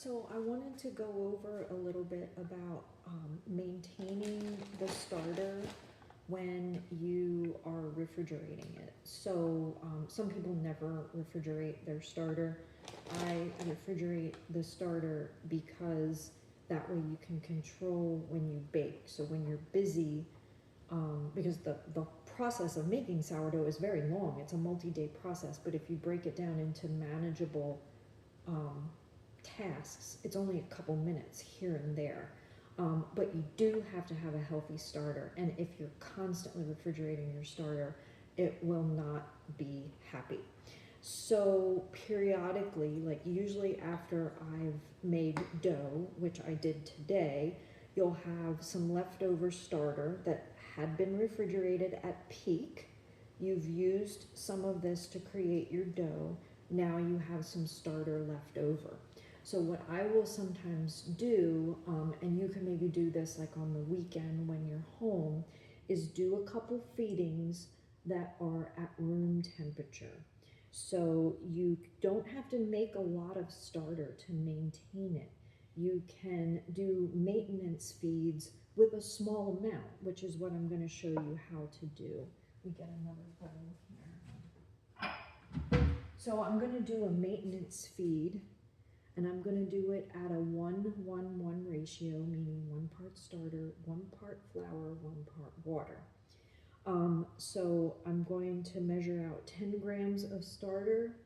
So I wanted to go over a little bit about maintaining the starter when you are refrigerating it. So some people never refrigerate their starter. I refrigerate the starter because that way you can control when you bake. So when you're busy, because the process of making sourdough is very long, it's a multi-day process, but if you break it down into manageable tasks, it's only a couple minutes here and there. But you do have to have a healthy starter, and if you're constantly refrigerating your starter, it will not be happy. So periodically, like usually after I've made dough, which I did today, you'll have some leftover starter that had been refrigerated at peak. You've used some of this to create your dough. Now you have some starter left over. So what I will sometimes do, and you can maybe do this like on the weekend when you're home, is do a couple feedings that are at room temperature. So you don't have to make a lot of starter to maintain it. You can do maintenance feeds with a small amount, which is what I'm going to show you how to do. We get another bowl here. So I'm going to do a maintenance feed, and I'm going to do it at a 1-1-1 ratio, meaning 1 part starter, 1 part flour, 1 part water. So I'm going to measure out 10 grams of starter,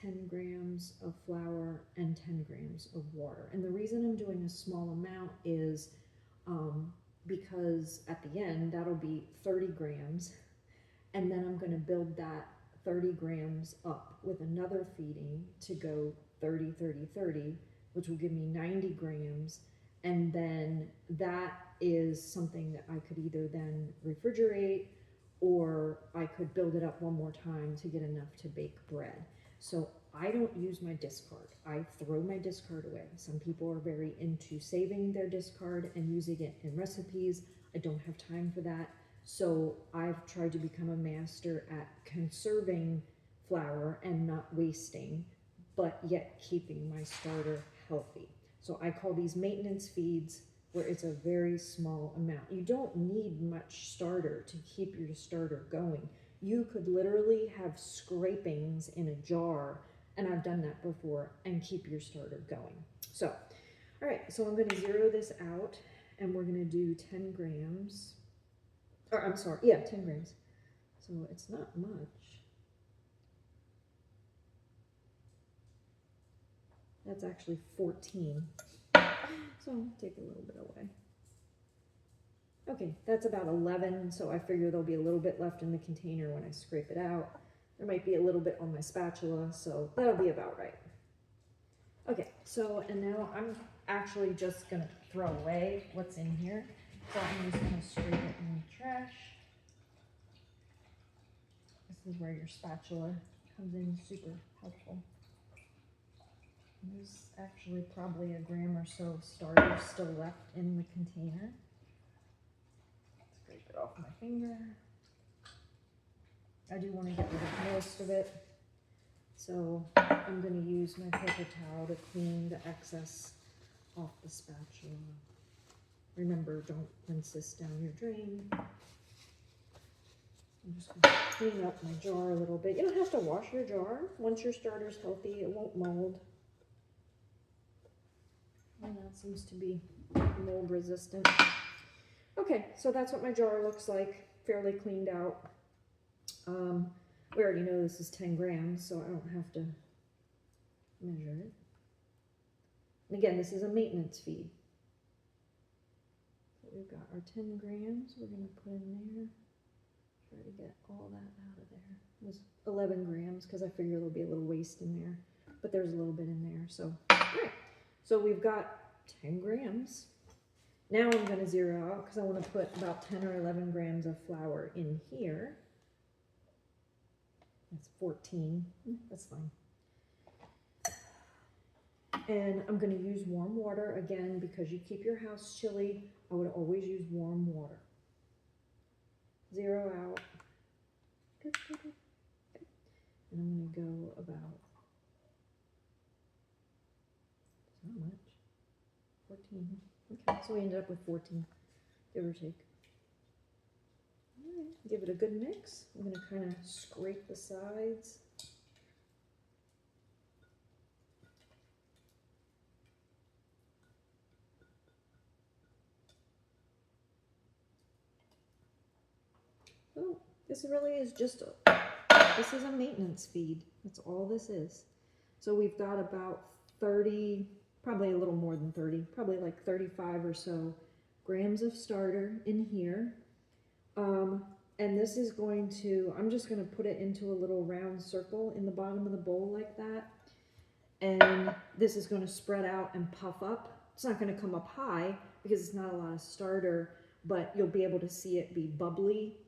10 grams of flour, and 10 grams of water. And the reason I'm doing a small amount is because at the end that'll be 30 grams, and then I'm going to build that 30 grams up with another feeding to go 30, 30, 30, which will give me 90 grams. And then that is something that I could either then refrigerate, or I could build it up one more time to get enough to bake bread. So I don't use my discard. I throw my discard away. Some people are very into saving their discard and using it in recipes. I don't have time for that. So I've tried to become a master at conserving flour and not wasting, but yet keeping my starter healthy. So I call these maintenance feeds, where it's a very small amount. You don't need much starter to keep your starter going. You could literally have scrapings in a jar, and I've done that before, and keep your starter going. So, all right, so I'm going to zero this out, and we're going to do 10 grams. Or I'm sorry, yeah, 10 grams. So it's not much. That's actually 14. So I'll take a little bit away. Okay, that's about 11, so I figure there'll be a little bit left in the container when I scrape it out. There might be a little bit on my spatula, so that'll be about right. Okay, so, and now I'm actually just gonna throw away what's in here. So I'm just gonna scrape it in the trash. This is where your spatula comes in super helpful. There's actually probably a gram or so of starter still left in the container. Scrape it off my finger. I do want to get rid of most of it, so I'm going to use my paper towel to clean the excess off the spatula. Remember, don't rinse this down your drain. I'm just going to clean up my jar a little bit. You don't have to wash your jar. Once your starter's healthy, it won't mold. And that seems to be mold resistant. Okay, so that's what my jar looks like, fairly cleaned out. We already know this is 10 grams, so I don't have to measure it. And again, this is a maintenance feed. So we've got our 10 grams we're going to put in there. Try to get all that out of there. It was 11 grams because I figure there'll be a little waste in there, but there's a little bit in there. So, all right. So we've got 10 grams. Now I'm going to zero out because I want to put about 10 or 11 grams of flour in here. That's 14. That's fine. And I'm going to use warm water again because you keep your house chilly. I would always use warm water. Zero out. Good. And I'm going to go about, not 14. Okay, so we ended up with 14, give or take. All right, give it a good mix. I'm going to kind of scrape the sides. Oh, this really is just this is a maintenance feed. That's all this is. So we've got about 30, probably a little more than 30, probably like 35 or so grams of starter in here. And this is going to, I'm just going to put it into a little round circle in the bottom of the bowl like that. And this is going to spread out and puff up. It's not going to come up high because it's not a lot of starter, but you'll be able to see it be bubbly.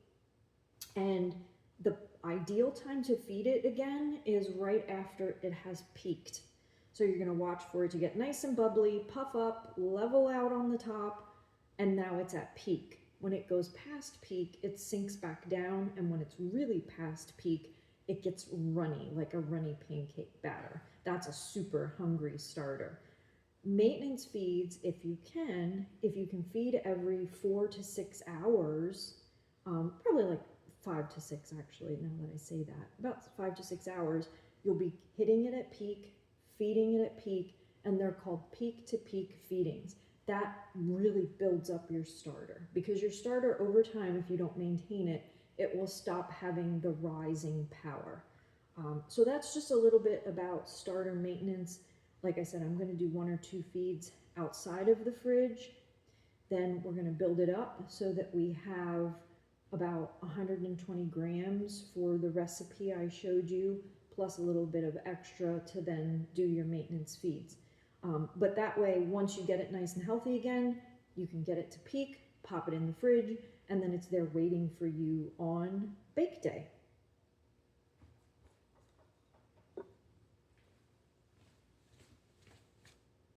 And the ideal time to feed it again is right after it has peaked. So you're going to watch for it to get nice and bubbly, puff up, level out on the top, and now it's at peak. When it goes past peak, it sinks back down, and when it's really past peak, it gets runny, like a runny pancake batter. That's a super hungry starter. Maintenance feeds, if you can feed every 4 to 6 hours, probably like 5 to 6 actually, now that I say that, about 5 to 6 hours, you'll be hitting it at peak, feeding it at peak, and they're called peak to peak feedings. That really builds up your starter, because your starter over time, if you don't maintain it, it will stop having the rising power. So that's just a little bit about starter maintenance. Like I said, I'm going to do 1 or 2 feeds outside of the fridge. Then we're going to build it up so that we have about 120 grams for the recipe I showed you, plus a little bit of extra to then do your maintenance feeds. But that way, once you get it nice and healthy again, you can get it to peak, pop it in the fridge, and then it's there waiting for you on bake day.